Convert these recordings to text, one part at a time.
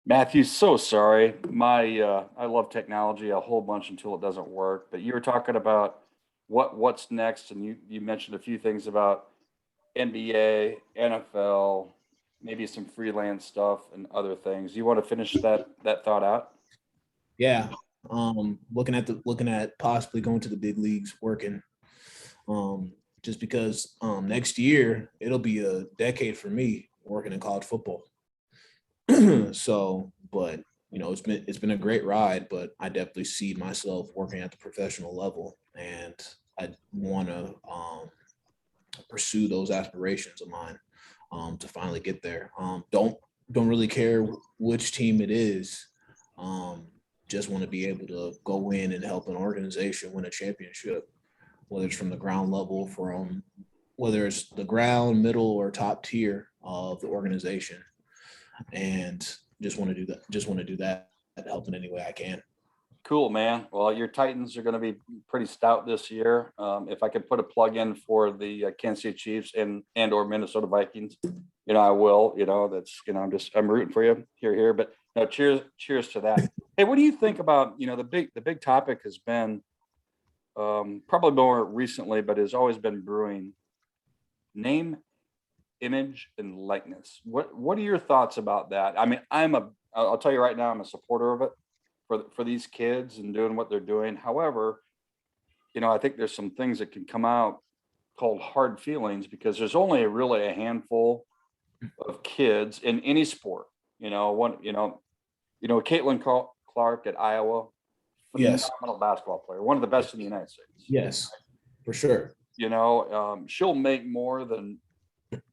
Matthew, so sorry. I love technology a whole bunch until it doesn't work. But you were talking about what's next, and you mentioned a few things about NBA, NFL, maybe some freelance stuff and other things. You want to finish that thought out? Yeah. Looking at possibly going to the big leagues, working. Just because next year it'll be a decade for me working in college football. So, but it's been a great ride, but I definitely see myself working at the professional level, and I want to pursue those aspirations of mine to finally get there. Don't really care which team it is. Just want to be able to go in and help an organization win a championship, whether it's from the ground level, from whether it's the ground, middle, or top tier of the organization, and just want to do that. Just want to do that and help in any way I can. Cool, man. Well, your Titans are going to be pretty stout this year. If I could put a plug in for the Kansas City Chiefs and or Minnesota Vikings, I will. That's I'm rooting for you here. But no, cheers to that. Hey, what do you think about the big topic has been probably more recently, but has always been brewing: name, image, and likeness. What are your thoughts about that? I mean, I'll tell you right now, I'm a supporter of it for these kids and doing what they're doing. However, I think there's some things that can come out called hard feelings because there's only really a handful of kids in any sport. Caitlin Clark at Iowa, Yes. phenomenal basketball player, one of the best in the United States. Yes, for sure. She'll make more than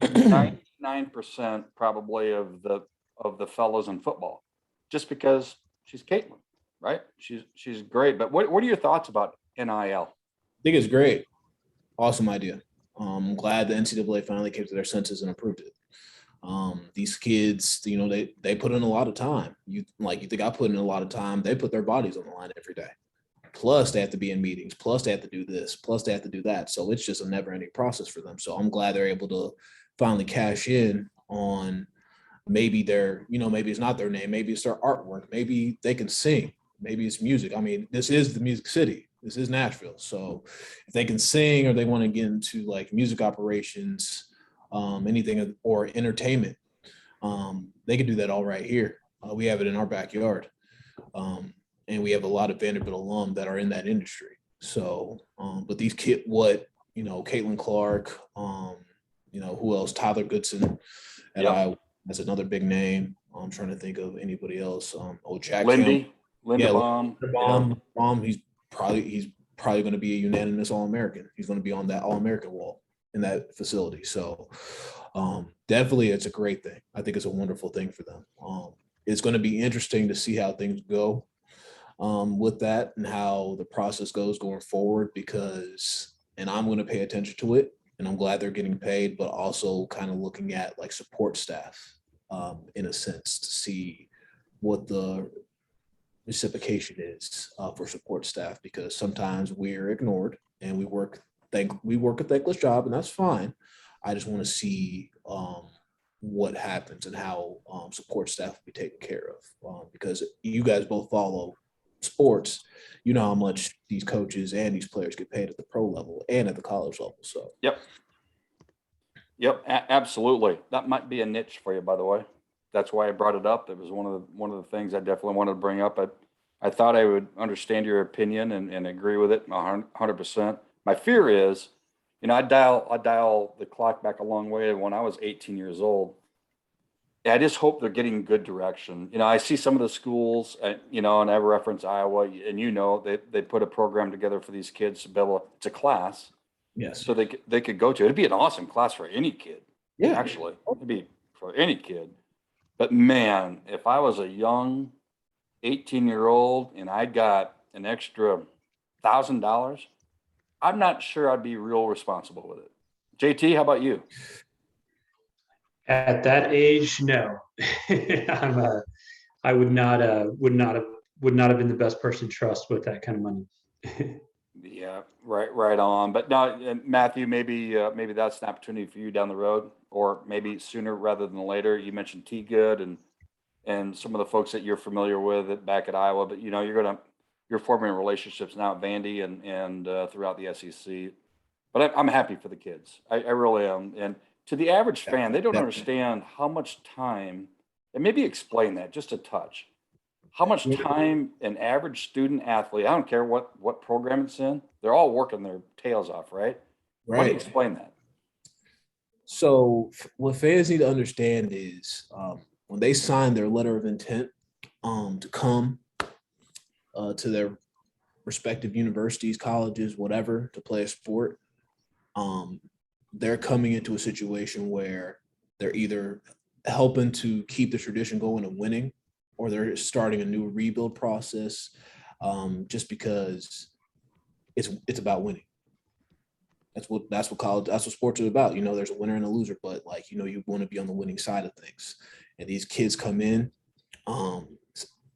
99% probably of the fellows in football, just because she's Caitlin, right? She's great. But what are your thoughts about NIL? I think it's great. Awesome idea. I'm glad the NCAA finally came to their senses and approved it. These kids, they put in a lot of time. You think I put in a lot of time? They put their bodies on the line every day. Plus, they have to be in meetings. Plus, they have to do this. Plus, they have to do that. So it's just a never-ending process for them. So I'm glad they're able to finally cash in on maybe maybe it's not their name. Maybe it's their artwork. Maybe they can sing. Maybe it's music. I mean, this is the Music City. This is Nashville. So if they can sing or they want to get into like music operations, anything or entertainment, they can do that all right here. We have it in our backyard. And we have a lot of Vanderbilt alum that are in that industry. So, but these kids, Caitlin Clark, who else? Tyler Goodson at Iowa. That's another big name. I'm trying to think of anybody else. Jack Linda Baum. He's probably going to be a unanimous All-American. He's going to be on that All-American wall in that facility. So definitely it's a great thing. I think it's a wonderful thing for them. It's going to be interesting to see how things go with that and how the process goes going forward and I'm going to pay attention to it, and I'm glad they're getting paid, but also kind of looking at like support staff in a sense to see what the reciprocation is for support staff, because sometimes we're ignored and we work a thankless job, and that's fine. I just want to see what happens and how support staff will be taken care of, because you guys both follow sports. You know how much these coaches and these players get paid at the pro level and at the college level. So Yep, absolutely. That might be a niche for you, by the way. That's why I brought it up. It was one of the things I definitely wanted to bring up. I thought I would understand your opinion and agree with it 100%. My fear is, I dial the clock back a long way when I was 18 years old. I just hope they're getting good direction. I see some of the schools, and I reference Iowa, and they put a program together for these kids to be able. It's a class, yes, so they could go to. It'd be an awesome class for any kid. Yeah, actually, it'd be for any kid. But man, if I was a young 18-year-old and I got an extra $1,000, I'm not sure I'd be real responsible with it. JT, how about you? At that age, no. I would not have been the best person to trust with that kind of money. Yeah, right on. But now, Matthew, maybe that's an opportunity for you down the road, or maybe sooner rather than later. You mentioned T Good and and some of the folks that you're familiar with back at Iowa, but you're forming relationships now at Vandy and throughout the SEC. But I'm happy for the kids. I really am. And to the average Yeah, fan, they don't definitely. understand how much time, and maybe explain that just a touch, how much time an average student athlete, I don't care what program it's in, they're all working their tails off, right? Why don't you Right. explain that? So what fans need to understand is when they sign their letter of intent to come to their respective universities, colleges, whatever, to play a sport, they're coming into a situation where they're either helping to keep the tradition going and winning, or they're starting a new rebuild process, just because it's about winning. That's what sports are about. There's a winner and a loser, but you want to be on the winning side of things. And these kids come in, and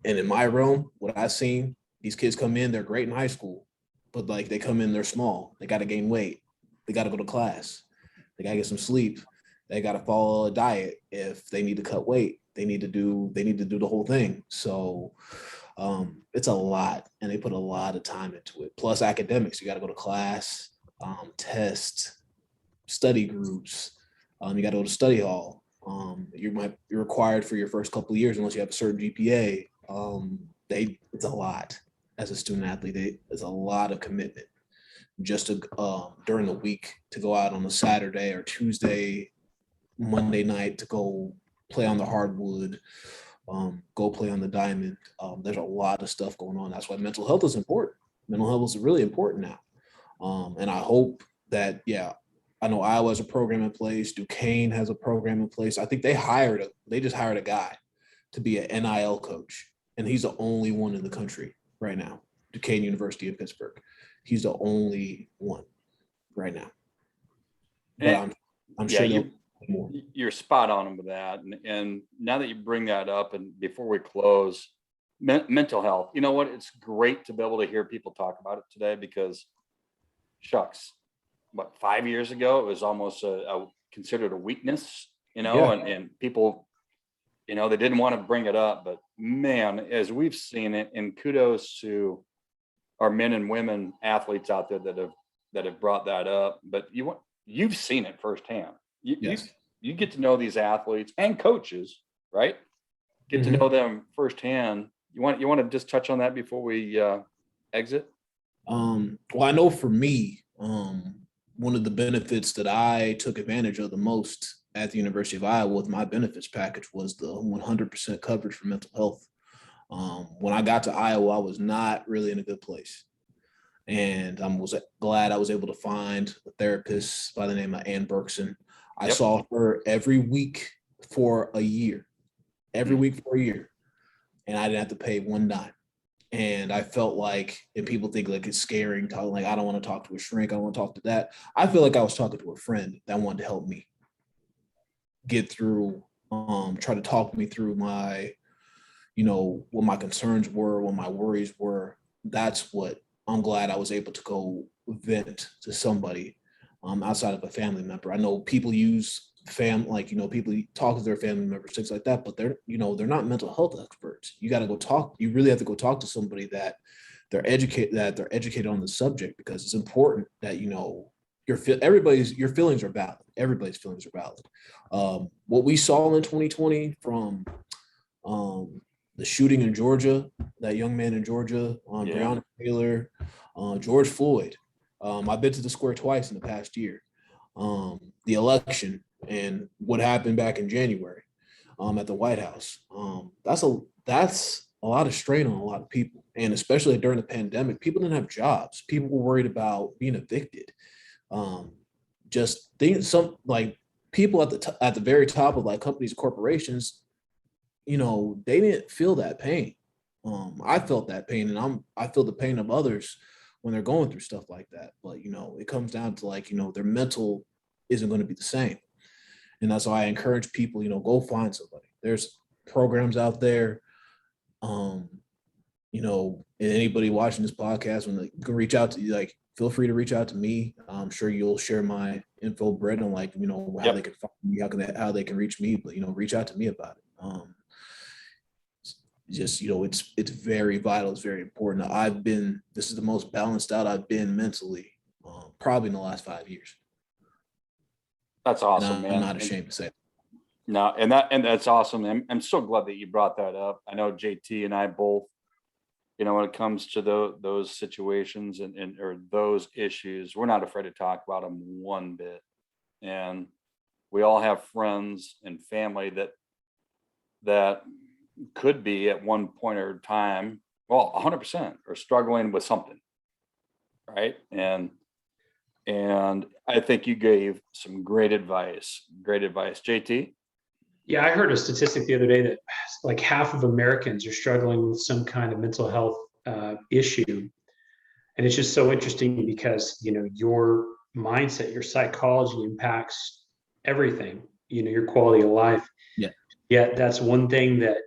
in my realm, what I've seen, these kids come in, they're great in high school, but they come in, they're small. They got to gain weight. They got to go to class. They got to get some sleep. They got to follow a diet. If they need to cut weight, they need to do the whole thing. So it's a lot, and they put a lot of time into it. Plus academics, you got to go to class, test, study groups. You got to go to study hall. You're required for your first couple of years, unless you have a certain GPA. It's a lot as a student athlete. It's a lot of commitment just to during the week to go out on a Saturday or Tuesday, Monday night to go play on the hardwood, go play on the diamond. There's a lot of stuff going on. That's why mental health is important. Mental health is really important now. And I hope that, I know Iowa has a program in place. Duquesne has a program in place. I think they just hired a guy to be an NIL coach, and he's the only one in the country right now. Duquesne University in Pittsburgh. He's the only one right now. But I'm sure more. You're spot on with that. And now that you bring that up, and before we close, mental health, you know what? It's great to be able to hear people talk about it today, because shucks, 5 years ago, it was almost considered a weakness, Yeah. and people, they didn't want to bring it up. But man, as we've seen it, and kudos to our men and women athletes out there that have brought that up. But you've seen it firsthand. Yes. You get to know these athletes and coaches, right? Get to know them firsthand. You want to just touch on that before we exit? Well, I know for me, one of the benefits that I took advantage of the most at the University of Iowa with my benefits package was the 100% coverage for mental health. When I got to Iowa, I was not really in a good place. And I was glad I was able to find a therapist by the name of Ann Berkson. I saw her every week for a year, and I didn't have to pay one dime. And I felt like, and people think it's scary, talking I don't want to talk to a shrink, I don't want to talk to that. I feel like I was talking to a friend that wanted to help me get through, try to talk me through my, what my concerns were, what my worries were. That's what I'm glad I was able to go vent to somebody outside of a family member. I know people use people talk to their family members, things like that, but they're not mental health experts. You got to go talk. You really have to go talk to somebody that they're educated on the subject, because it's important that, your feelings are valid. Everybody's feelings are valid. What we saw in 2020 from the shooting in Georgia, that young man in Georgia, Breonna Taylor, George Floyd. I've been to the square twice in the past year. The election and what happened back in January at the White House. That's a lot of strain on a lot of people. And especially during the pandemic, people didn't have jobs. People were worried about being evicted. People at the very top of companies and corporations, they didn't feel that pain. I felt that pain, and I feel the pain of others when they're going through stuff like that. But, it comes down to their mental isn't going to be the same. And that's why I encourage people, go find somebody. There's programs out there, and anybody watching this podcast, when they can reach out to you, feel free to reach out to me. I'm sure you'll share my info, Brett, on how they can find me, how they can reach me, but reach out to me about it. just, it's very vital. It's very important. This is the most balanced out I've been mentally, probably in the last 5 years. That's awesome, man. I'm not ashamed to say that. No, and that's awesome. I'm so glad that you brought that up. I know JT and I both, when it comes to those situations or those issues, we're not afraid to talk about them one bit. And we all have friends and family that could be at one point or time, well, 100% are struggling with something, right? And I think you gave some great advice. JT? Yeah, I heard a statistic the other day that like half of Americans are struggling with some kind of mental health issue. And it's just so interesting because, your mindset, your psychology impacts everything, your quality of life. Yeah. Yet that's one thing that,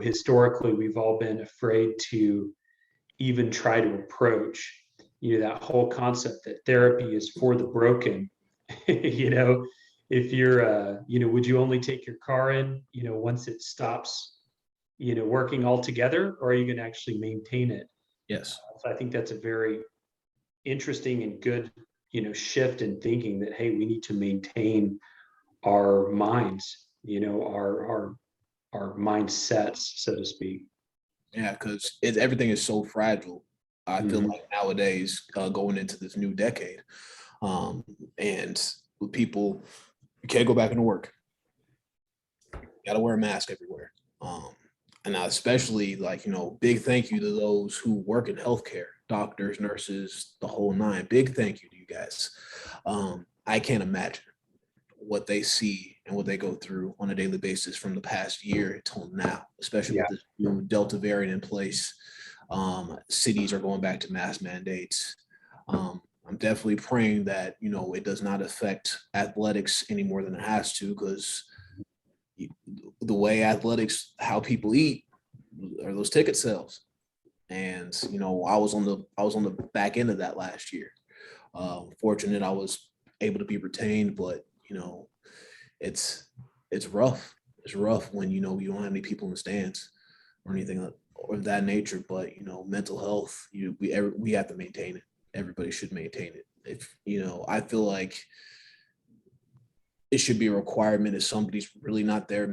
historically we've all been afraid to even try to approach, that whole concept that therapy is for the broken. If you're, would you only take your car in, once it stops, working altogether, or are you going to actually maintain it? Yes. So I think that's a very interesting and good, shift in thinking that, hey, we need to maintain our minds, our mindsets, so to speak. Yeah, because everything is so fragile. I feel like nowadays, going into this new decade, and with people, you can't go back into work. You got to wear a mask everywhere. And now especially big thank you to those who work in healthcare, doctors, nurses, the whole nine. Big thank you to you guys. I can't imagine what they see and what they go through on a daily basis from the past year till now, especially with this new Delta variant in place. Cities are going back to mask mandates. I'm definitely praying that, it does not affect athletics any more than it has to, because the way athletics, how people eat, are those ticket sales. And, I was on the back end of that last year. Fortunate I was able to be retained, but, it's rough. It's rough when, you don't have any people in the stands or anything of that nature. But, mental health, we have to maintain it. Everybody should maintain it. If, I feel like it should be a requirement if somebody's really not their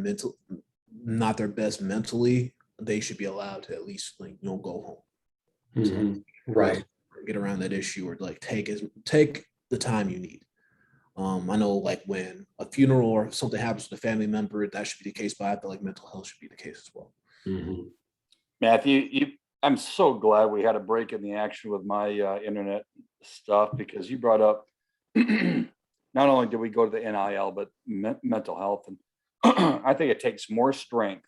best mentally, they should be allowed to at least go home. So, Right. get around that issue, or take the time you need. I know when a funeral or something happens to a family member, that should be the case, but I feel like mental health should be the case as well. Matthew, I'm so glad we had a break in the action with my internet stuff, because you brought up not only did we go to the NIL, but mental health. And I think it takes more strength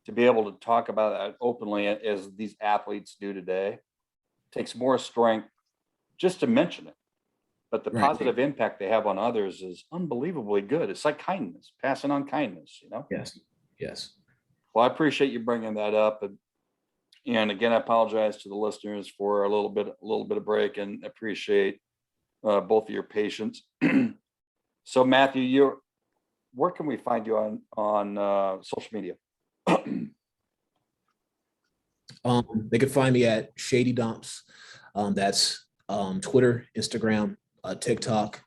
to be able to talk about that openly as these athletes do today. It takes more strength just to mention it. But the positive impact they have on others is unbelievably good. It's like kindness, passing on kindness, Yes. Well, I appreciate you bringing that up. And again, I apologize to the listeners for a little bit of break, and appreciate both of your patience. So Matthew, where can we find you on social media? They can find me at Shady Domps. That's Twitter, Instagram, TikTok.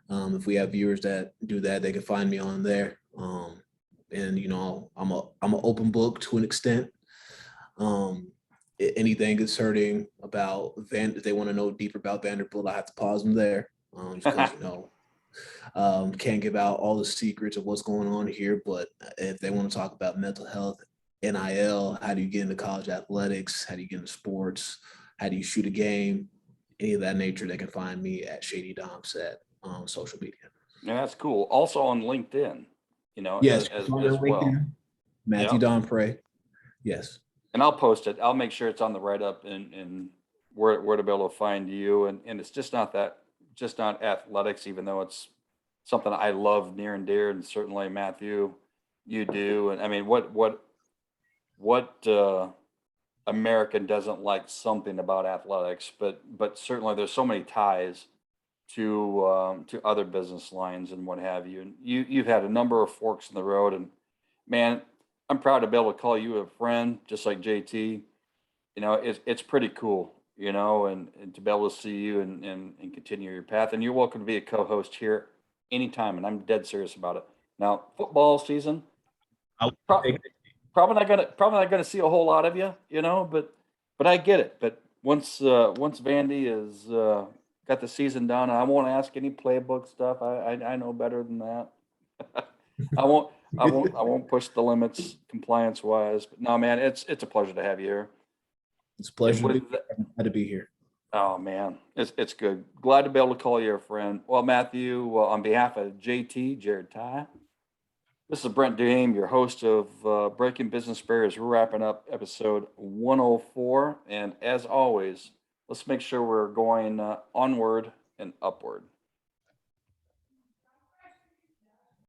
If we have viewers that do that, they can find me on there. And I'm an open book to an extent. Anything concerning about if they want to know deeper about Vanderbilt, I have to pause them there. Because can't give out all the secrets of what's going on here. But if they want to talk about mental health, NIL, how do you get into college athletics, how do you get into sports, how do you shoot a game, any of that nature, they can find me at Shady Domps at social media. Yeah, that's cool. Also on LinkedIn, Yes, as well. Matthew Dompreh. Yes. And I'll post it. I'll make sure it's on the write-up and where to be able to find you. And it's just not athletics, even though it's something I love near and dear. And certainly Matthew, you do. And I mean, what American doesn't like something about athletics, but certainly there's so many ties to other business lines and what have you. And you've had a number of forks in the road, and man, I'm proud to be able to call you a friend, just like JT. You know, it's pretty cool, you know, and to be able to see you and continue your path. And you're welcome to be a co-host here anytime, and I'm dead serious about it. Now, football season, I'll pro- take probably not gonna see a whole lot of you, you know, but I get it. But once Vandy is got the season done, I won't ask any playbook stuff. I know better than that. I won't I won't push the limits compliance wise. But no, man, it's a pleasure to have you here. It's a And pleasure to be, with that, glad to be here. oh man, it's good. Glad to be able to call you a friend. Well, Matthew, on behalf of JT Jared Ty, this is Brent Duhame, your host of Breaking Business Barriers. We're wrapping up episode 104, and as always, let's make sure we're going onward and upward.